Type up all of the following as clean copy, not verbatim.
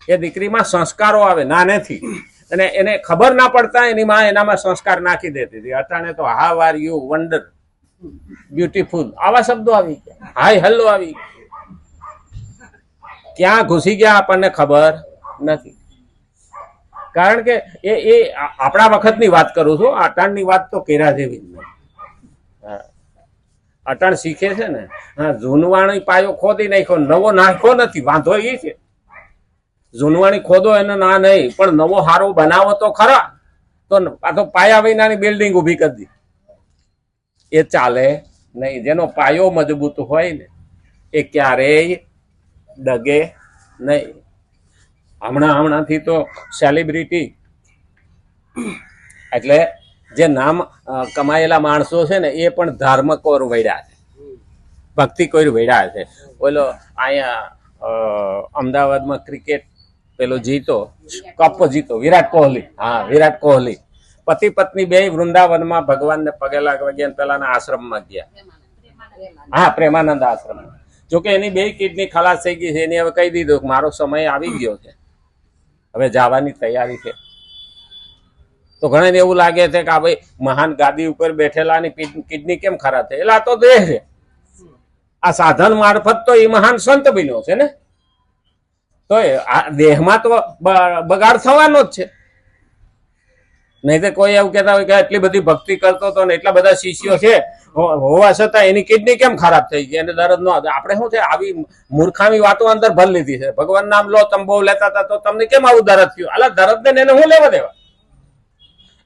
એ દીકરીમાં સંસ્કારો આવે નાનેથી, અને એને ખબર ના પડતા એની માં એનામાં સંસ્કાર નાખી દેતી હતી. અટાણે તો how are you, wonder, beautiful, આવા શબ્દો આવી ગયા, હાય હેલો આવી ગયા. ક્યાં ઘૂસી ગયા આપણને ખબર નથી. કારણ કે એ આપણા વખતની વાત કરું છું, અટાણની વાત તો કેરા જેવી જ નહીં. અટાણ શીખે છે ને, હા, જૂનવાણી પાયો ખોદી નાખ્યો, નવો નાખ્યો નથી. વાંધો એ છે, જૂનવાણી ખોદો એને ના નહીં, પણ નવો હારો બનાવો તો ખરા. તો આ તો પાયા વિનાની બિલ્ડિંગ ઊભી કરી દી, એ ચાલે નહીં. જેનો પાયો મજબૂત હોય ને એ ક્યારેય ડગે નહીં. હમણાંથી તો સેલિબ્રિટી એટલે જે નામ કમાયેલા માણસો છે ને એ પણ ધર્મ કોર વળ્યા છે, ભક્તિ કોર વળ્યા છે. ઓલો અહીંયા અમદાવાદમાં ક્રિકેટ પેલો જીતો, કપ જીતો, વિરાટ કોહલી. હા, વિરાટ કોહલી પતિ પત્ની બે વૃંદાવનમાં ભગવાનને પગે લાગવા ગયા, પેલાના આશ્રમમાં ગયા. હા, પ્રેમાનંદ આશ્રમમાં. જોકે એની બે કિડની ખલાસ થઈ ગઈ છે. એની હવે કહી દીધું કે મારો સમય આવી ગયો છે, હવે જવાની તૈયારી છે. તો ઘણાને એવું લાગે છે કે આ ભાઈ મહાન ગાદી ઉપર બેઠેલાની કિડની કેમ ખરાબ છે? એટલે આ તો દેહ છે. આ સાધન મારફત તો એ મહાન સંત બન્યો છે ને, તો આ દેહમાં તો બગાડ થવાનો જ છે. નહીં તો કોઈ એવું કહેતા હોય કે એટલી બધી ભક્તિ કરતો હતો ને એટલા બધા શિષ્યો છે હોવા છતાં એની કિડની કેમ ખરાબ થઈ ગઈ, એને દર્દ ન. આપણે શું છે, આવી મૂર્ખામી વાતો અંદર ભરી લીધી છે. ભગવાન નામ લો, તમે બહુ લેતા હતા તો તમને કેમ આવું દર્દ થયું? અલા, દર્દ ને એને શું લેવા દેવા?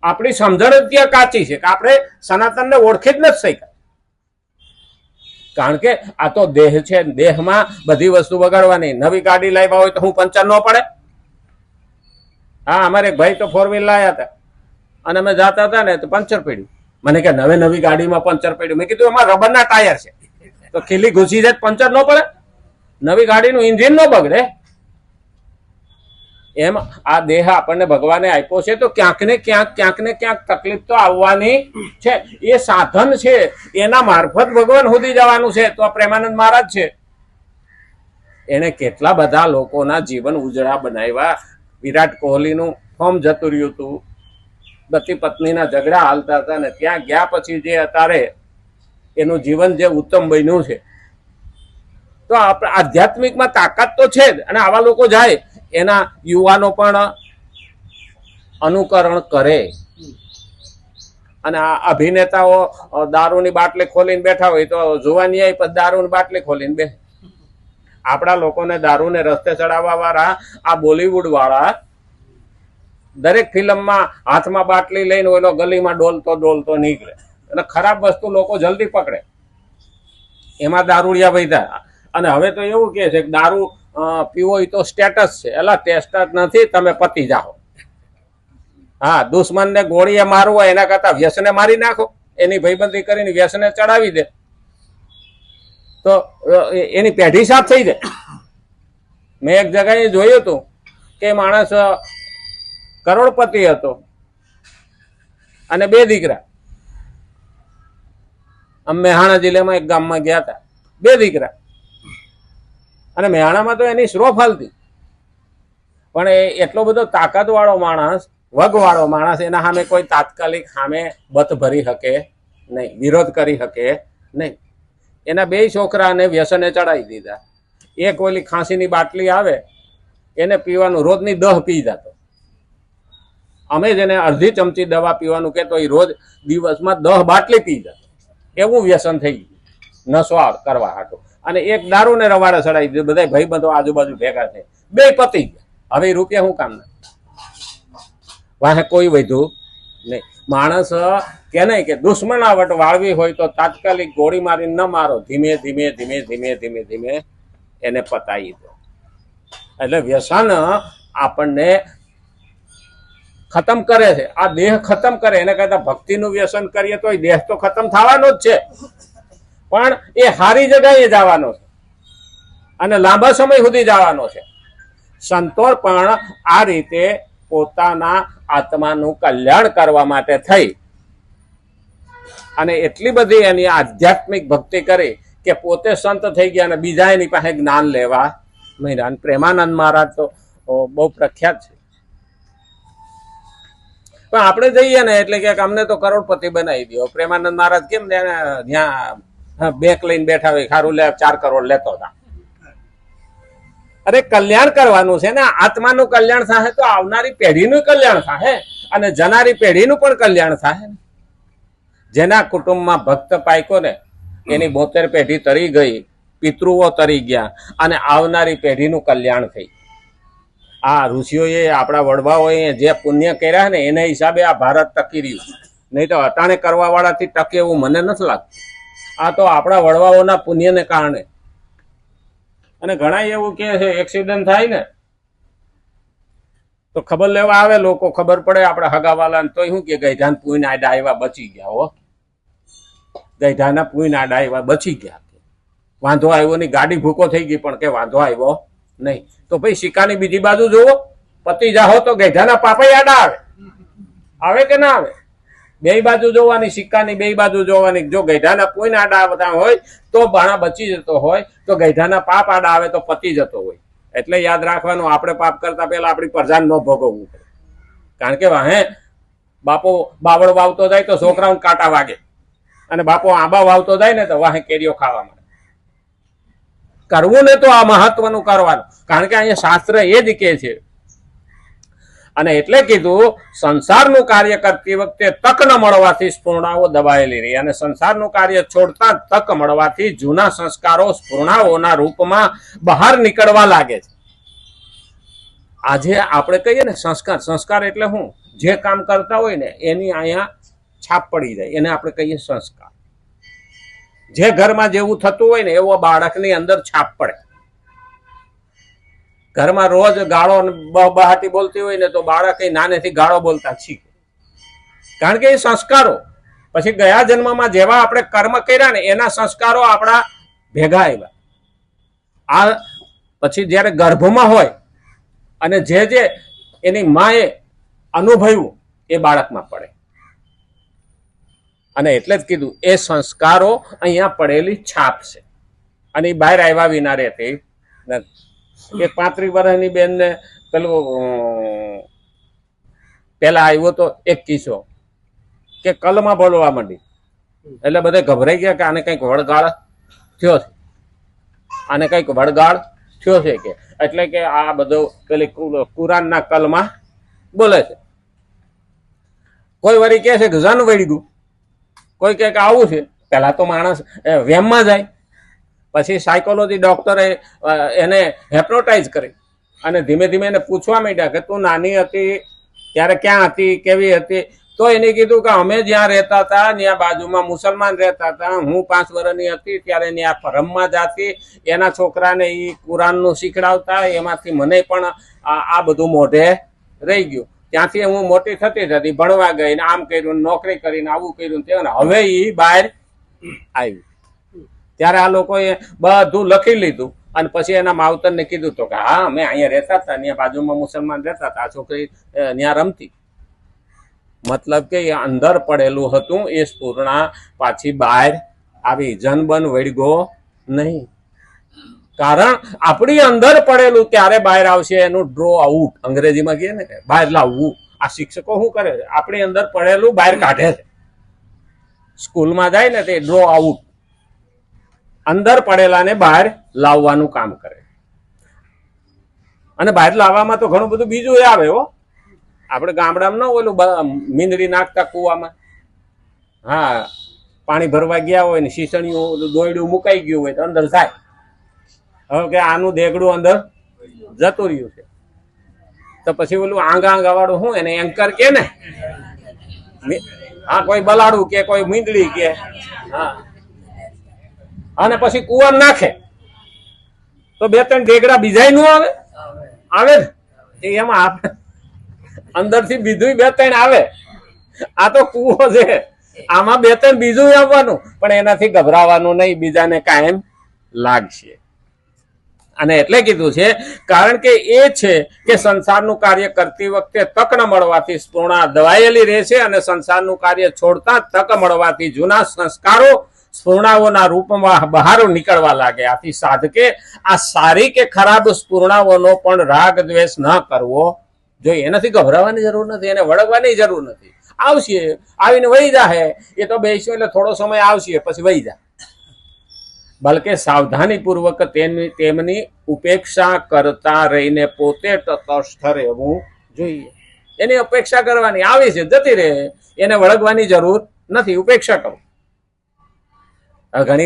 આપણી સમજણ જ ત્યાં કાચી છે કે આપણે સનાતનને ઓળખી જ નથી શક્યા. કારણ કે આ તો દેહ છે, દેહમાં બધી વસ્તુ બગાડવાની. નવી ગાડી લાવ્યા હોય તો હું પંચર ન પડે? હા, અમારે એક ભાઈ તો 4 વ્હીલ લાયા હતા અને અમે જતા હતા ને તો પંચર પડ્યું. મને કે નવી ગાડીમાં પંચર પડ્યું. મેં કીધું એમાં રબરના ટાયર છે, તો ખીલી ઘૂસી જાય પંચર ન પડે? નવી ગાડીનું એન્જિન ન બગડે? એમ આ દેહ આપણને ભગવાને આપ્યો છે તો ક્યાંક ને ક્યાંક તકલીફ તો આવવાની છે. એ સાધન છે, એના મારફત ભગવાન સુધી જવાનું છે. તો આ પ્રેમાનંદ મહારાજ છે, એને કેટલા બધા લોકોના જીવન ઉજળા બનાવ્યા. વિરાટ કોહલીનું ફોર્મ જતું રહ્યું હતું, પતિ પત્નીના ઝઘડા હાલતા હતા ને ત્યાં ગયા પછી જે અત્યારે એનું જીવન જે ઉત્તમ બન્યું છે. તો આપણે આધ્યાત્મિકમાં તાકાત તો છે જ, અને આવા લોકો જાય એના યુવાનો પણ અનુકરણ કરે. અને આ અભિનેતાઓ દારૂની બાટલી ખોલીને બેઠા હોય તો જોવાની આવી પછી દારૂની બાટલી ખોલીને બે. આપણા લોકોને દારૂને રસ્તે ચડાવવા વાળા આ બોલિવૂડ વાળા દરેક ફિલ્મમાં હાથમાં બાટલી લઈને ઓલો ગલીમાં ડોલતો નીકળે, અને ખરાબ વસ્તુ લોકો જલ્દી પકડે, એમાં દારૂડિયા વૈધા. અને હવે તો એવું કે છે કે દારૂ પીવો એ તો સ્ટેટસ છે. એલા, ટેસ્ટ નથી, તમે પતી જાઓ. હા, દુશ્મનને ગોળીએ મારવો એના કરતા વ્યસને મારી નાખો, એની ભાઈબંધી કરીને વ્યસને ચડાવી દે તો એની પેઢી સાફ થઈ જાય. મેં એક જગ્યાએ જોયું હતું કે માણસ કરોડપતિ હતો અને 2 દીકરા. અમે મેહાણા જિલ્લામાં એક ગામમાં ગયા હતા, 2 દીકરા. અને મેહાણામાં તો એની શ્રોફ હાલતી, પણ એ એટલો બધો તાકાતવાળો માણસ, વગવાળો માણસ, એના સામે કોઈ તાત્કાલિક સામે બત ભરી શકે નહીં, વિરોધ કરી શકે નહીં. એના 2 છોકરાને વ્યસને ચડાવી દીધા. એક ઓલી ખાંસીની બાટલી આવે એને પીવાનું, રોજની 10 પી જતો. અમે જેને અડધી ચમચી દવા પીવાનું કહેતો, એ રોજ દિવસમાં 10 બાટલી પી જતો. એવું વ્યસન થઈ ગયું નશો કરવા હાટો. અને એક દારૂને રવાડે ચડાવી દીધું. બધા ભાઈબંધો આજુબાજુ ભેગા થઈ, 2 પતી ગયા. હવે રૂપિયા શું કામ ના? વાહે કોઈ વધ્યું નહીં. માણસ કે નહીં કે દુશ્મનાવટ વાળવી હોય તો તાત્કાલિક ગોળી મારીને ન મારો, ધીમે ધીમે એને પતાવી દો. એટલે વ્યસન આપણને ખતમ કરે છે, આ દેહ ખતમ કરે. એને કરતા ભક્તિનું વ્યસન કરીએ તો દેહ તો ખતમ થવાનો જ છે, પણ એ સારી જગ્યાએ જવાનો છે અને લાંબા સમય સુધી જવાનો છે. સંતો પણ આ રીતે પોતાના આત્માનું કલ્યાણ કરવા માટે થઈ અને એટલી બધી એની આધ્યાત્મિક ભક્તિ કરી કે પોતે સંત થઈ ગયા અને બીજા એની પાસે જ્ઞાન લેવા માંડ્યા. પ્રેમાનંદ મહારાજ તો બહુ પ્રખ્યાત છે. પણ આપણે જઈએ ને એટલે કે અમને તો કરોડપતિ બનાવી દો. પ્રેમાનંદ મહારાજ કેમ ત્યાં બેંક લઈને બેઠા હોય, ખારું લે 4 કરોડ લેતો હતા. અરે કલ્યાણ કરવાનું છે ને, આત્માનું કલ્યાણ થાય તો આવનારી પેઢીનું કલ્યાણ થાય અને જનારી પેઢીનું પણ કલ્યાણ થાય. જેના કુટુંબમાં ભક્ત પાયકો ને એની 72 પેઢી તરી ગઈ, પિતૃઓ તરી ગયા અને આવનારી પેઢીનું કલ્યાણ થઈ. આ ઋષિઓએ, આપણા વડવાઓએ જે પુણ્ય કર્યા ને એના હિસાબે આ ભારત ટકી રહ્યું. નહીં તો અટાણે કરવા વાળાથી ટકે એવું મને નથી લાગતું. આ તો આપણા વડવાઓના પુણ્યને કારણે. અને ઘણા એવું કે છે એક્સિડન્ટ થાય ને તો ખબર લેવા આવે લોકો, ખબર પડે આપણા હગાવાલા તો શું કે ગઈઢાન પૂઈને આડા આવ્યા બચી ગયા. હો, ગઈઢાના પૂઈને આડા આવ્યા બચી ગયા, વાંધો આવ્યો નહીં. ગાડી ભૂકો થઈ ગઈ પણ કે વાંધો આવ્યો નહીં. તો ભાઈ સિક્કાની બીજી બાજુ જુઓ, પતિ જાહો તો ગઈઢાના પાપા આડા આવે, આવે કે ના આવે? બે બાજુ જોવાની, સિક્કાની બે બાજુ જોવાની. જો ગઈઢાના પૂઈને આડા આવતા હોય તો બાણા બચી જતો હોય, તો ગઈઢાના પાપ આડા આવે તો પતી જતો હોય. એટલે યાદ રાખવાનું, આપણે પાપ કરતા પહેલા આપણી પ્રજાને ન ભોગવવું પડે. કારણ કે વાહે બાપો બાવળ વાવતો જાય તો છોકરાઓને કાંટા વાગે, અને બાપો આંબા વાવતો જાય ને તો વાહે કેરીઓ ખાવા મળે. કરવું ને તો આ મહત્વનું કરવાનું. કારણ કે અહીંયા શાસ્ત્ર એ જ કે છે. અને એટલે કીધું સંસારનું કાર્ય કરતી વખતે તક ન મળવાથી સ્ફૂર્ણાઓ દબાયેલી રહી, અને સંસારનું કાર્ય છોડતા તક મળવાથી જૂના સંસ્કારો સ્ફૂર્ણાઓના રૂપમાં બહાર નીકળવા લાગે છે. આજે આપણે કહીએ ને સંસ્કાર, સંસ્કાર એટલે શું? જે કામ કરતા હોય ને એની અહીંયા છાપ પડી જાય, એને આપણે કહીએ સંસ્કાર. જે ઘરમાં જેવું થતું હોય ને એવો બાળકની અંદર છાપ પડે. ઘરમાં રોજ ગાળો બહાટી બોલતી હોય ને તો બાળક નાનેથી ગાળો બોલતા શીખે. કારણ કે એ સંસ્કારો પછી ગયા જન્મમાં જેવા આપણે કર્મ કર્યા ને એના સંસ્કારો આપણા ભેગા આવ્યા. આ પછી જ્યારે ગર્ભમાં હોય અને જે એની માએ અનુભવ્યું એ બાળકમાં પડે. અને એટલે જ કીધું એ સંસ્કારો અહીંયા પડેલી છાપ છે, અને એ બહાર આવ્યા વિના રહેતી નથી. એક 35 વર્ષની બેનને પેલું પેલા આવ્યો તો એક કિસ્સો કે કલમાં બોલવા માંડી, એટલે બધા ગભરાઈ ગયા કે આને કંઈક વળગાળ થયો છે, આને કંઈક વળગાળ થયો છે કે એટલે કે આ બધો પેલી કુરાનના કલમાં બોલે છે. કોઈ વળી કહે છે કે જન વળી ગયું, કોઈ કહે કે આવું છે. પેલા તો માણસ વેમમાં જાય, પછી સાયકોલોજી ડોક્ટરે એને હેપ્નોટાઇઝ કરી અને ધીમે ધીમે એને પૂછવા માંડ્યા કે તું નાની હતી ત્યારે ક્યાં હતી, કેવી હતી? તો એને કીધું કે અમે જ્યાં રહેતા હતા ત્યાં બાજુમાં મુસલમાન રહેતા હતા, હું 5 વર્ષની હતી ત્યારે ત્યાં ફરમમાં જાતી, એના છોકરાને એ કુરાનનું શીખડાવતા, એમાંથી મને પણ આ બધું મોઢે રહી ગયું. ત્યાંથી હું મોટી થતી થતી ભણવા ગઈ ને આમ કર્યું, નોકરી કરીને આવું કર્યું તે. હવે એ બહાર આવ્યું ત્યારે આ લોકોએ બધું લખી લીધું અને પછી એના માવતરને કીધું તો કે હા અમે અહીંયા રહેતા હતા, ત્યાં બાજુમાં મુસલમાન રહેતા હતા, આ છોકરી ત્યાં રમતી. મતલબ કે એ અંદર પડેલું હતું એ સ્ફૂર્ણા પાછી બહાર આવી, જનબન વળગો નહીં. કારણ આપણી અંદર પડેલું ત્યારે બહાર આવશે, એનું ડ્રો આઉટ અંગ્રેજીમાં કહે ને બહાર લાવવું. આ શિક્ષકો શું કરે છે? આપણી અંદર પડેલું બહાર કાઢે છે. સ્કૂલમાં જાય ને તે ડ્રો આઉટ, અંદર પડેલાને બહાર લાવવાનું કામ કરે. અને બહાર લાવવામાં તો ઘણું બધું બીજું આવે હો. આપણે ગામડામાં ન ઓલું મીંદડી નાખતા કુવામાં, હા પાણી ભરવા ગયા હોય ને શીસણીયું દોયડું મુકાઈ ગયું હોય તો અંદર જાય. હવે કે આનું દેગડું અંદર જતું રહ્યું છે તો પછી ઓલું આંગા વાળું શું એને એન્કર કે ને, હા કોઈ બલાડું કે કોઈ મીંદડી કે, હા અને પછી કુવા નાખે તો 2-3 દેગડા બીજા નું આવે આવે ને એમાં આપણે અંદરથી બીજું 2-3 આવે. આ તો કુવો છે, આમાં 2-3 બીજું આવવાનું, પણ એનાથી ગભરાવાનું નહીં, બીજાને કાયમ લાગશે. અને એટલે કીધું છે કારણ કે એ છે કે સંસારનું કાર્ય કરતી વખતે તક ન મળવાથી સ્ફૂર્ણા દબાયેલી રહેશે, અને સંસારનું કાર્ય છોડતા તક મળવાથી જૂના સંસ્કારો સ્ફૂર્ણાઓના રૂપમાં બહાર નીકળવા લાગે. આથી સાધકે આ સારી કે ખરાબ સ્ફૂર્ણાઓનો પણ રાગ દ્વેષ ન કરવો જોઈએ. એનાથી ગભરાવાની જરૂર નથી, એને વળગવાની જરૂર નથી. આવશે, આવીને વહી જાહે, એ તો બેસ્યો એટલે થોડો સમય આવશે પછી વહી જાય. બલકે સાવધાનીપૂર્વક તેમની ઉપેક્ષા કરતા રહીને પોતે તટસ્થ રહેવું જોઈએ. એની અપેક્ષા કરવાની, આવી છે જતી રહે, એને વળગવાની જરૂર નથી, ઉપેક્ષા કરો. ઘણી